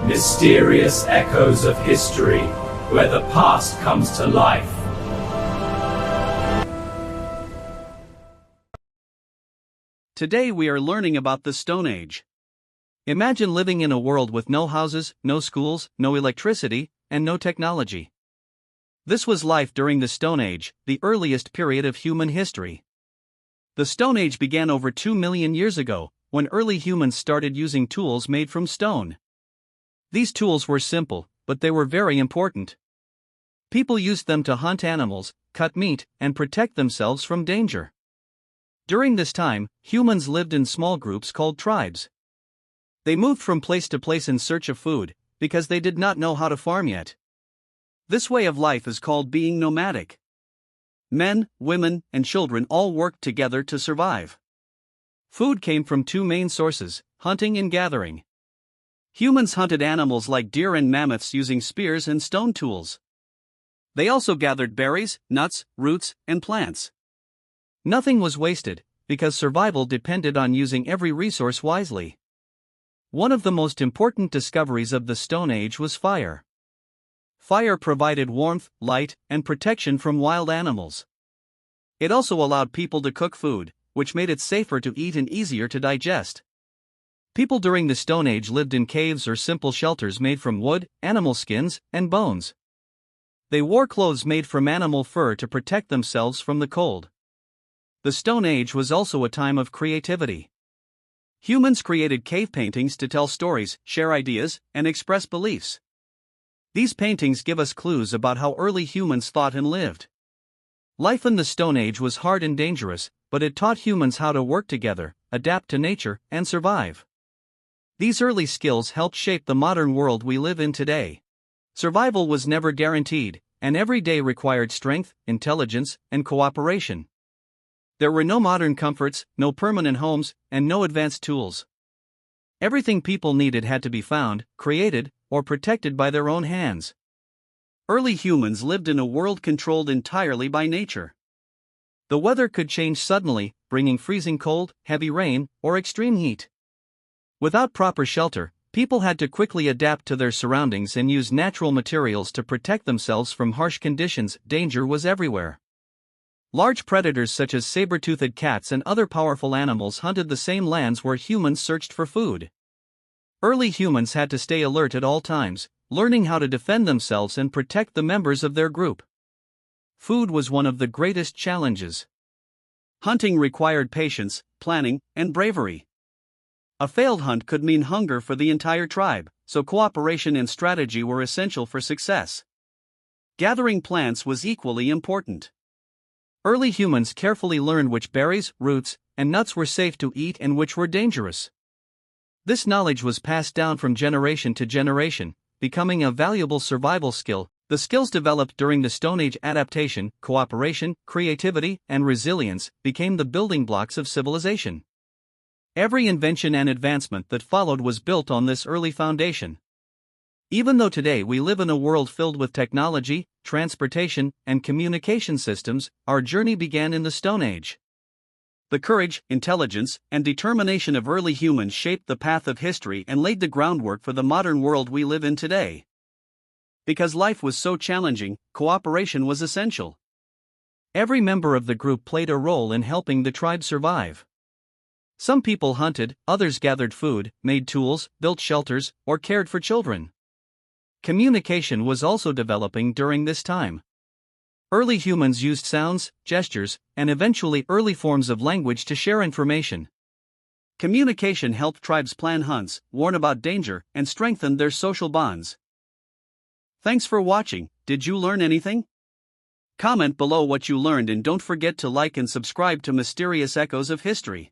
Mysterious echoes of history, where the past comes to life. Today we are learning about the Stone Age. Imagine living in a world with no houses, no schools, no electricity, and no technology. This was life during the Stone Age, the earliest period of human history. The Stone Age began over 2 million years ago, when early humans started using tools made from stone. These tools were simple, but they were very important. People used them to hunt animals, cut meat, and protect themselves from danger. During this time, humans lived in small groups called tribes. They moved from place to place in search of food, because they did not know how to farm yet. This way of life is called being nomadic. Men, women, and children all worked together to survive. Food came from two main sources: hunting and gathering. Humans hunted animals like deer and mammoths using spears and stone tools. They also gathered berries, nuts, roots, and plants. Nothing was wasted, because survival depended on using every resource wisely. One of the most important discoveries of the Stone Age was fire. Fire provided warmth, light, and protection from wild animals. It also allowed people to cook food, which made it safer to eat and easier to digest. People during the Stone Age lived in caves or simple shelters made from wood, animal skins, and bones. They wore clothes made from animal fur to protect themselves from the cold. The Stone Age was also a time of creativity. Humans created cave paintings to tell stories, share ideas, and express beliefs. These paintings give us clues about how early humans thought and lived. Life in the Stone Age was hard and dangerous, but it taught humans how to work together, adapt to nature, and survive. These early skills helped shape the modern world we live in today. Survival was never guaranteed, and every day required strength, intelligence, and cooperation. There were no modern comforts, no permanent homes, and no advanced tools. Everything people needed had to be found, created, or protected by their own hands. Early humans lived in a world controlled entirely by nature. The weather could change suddenly, bringing freezing cold, heavy rain, or extreme heat. Without proper shelter, people had to quickly adapt to their surroundings and use natural materials to protect themselves from harsh conditions. Danger was everywhere. Large predators such as saber-toothed cats and other powerful animals hunted the same lands where humans searched for food. Early humans had to stay alert at all times, learning how to defend themselves and protect the members of their group. Food was one of the greatest challenges. Hunting required patience, planning, and bravery. A failed hunt could mean hunger for the entire tribe, so cooperation and strategy were essential for success. Gathering plants was equally important. Early humans carefully learned which berries, roots, and nuts were safe to eat and which were dangerous. This knowledge was passed down from generation to generation, becoming a valuable survival skill. The skills developed during the Stone Age: adaptation, cooperation, creativity, and resilience became the building blocks of civilization. Every invention and advancement that followed was built on this early foundation. Even though today we live in a world filled with technology, transportation, and communication systems, our journey began in the Stone Age. The courage, intelligence, and determination of early humans shaped the path of history and laid the groundwork for the modern world we live in today. Because life was so challenging, cooperation was essential. Every member of the group played a role in helping the tribe survive. Some people hunted, others gathered food, made tools, built shelters, or cared for children. Communication was also developing during this time. Early humans used sounds, gestures, and eventually early forms of language to share information. Communication helped tribes plan hunts, warn about danger, and strengthen their social bonds. Thanks for watching. Did you learn anything? Comment below what you learned and don't forget to like and subscribe to Mysterious Echoes of History.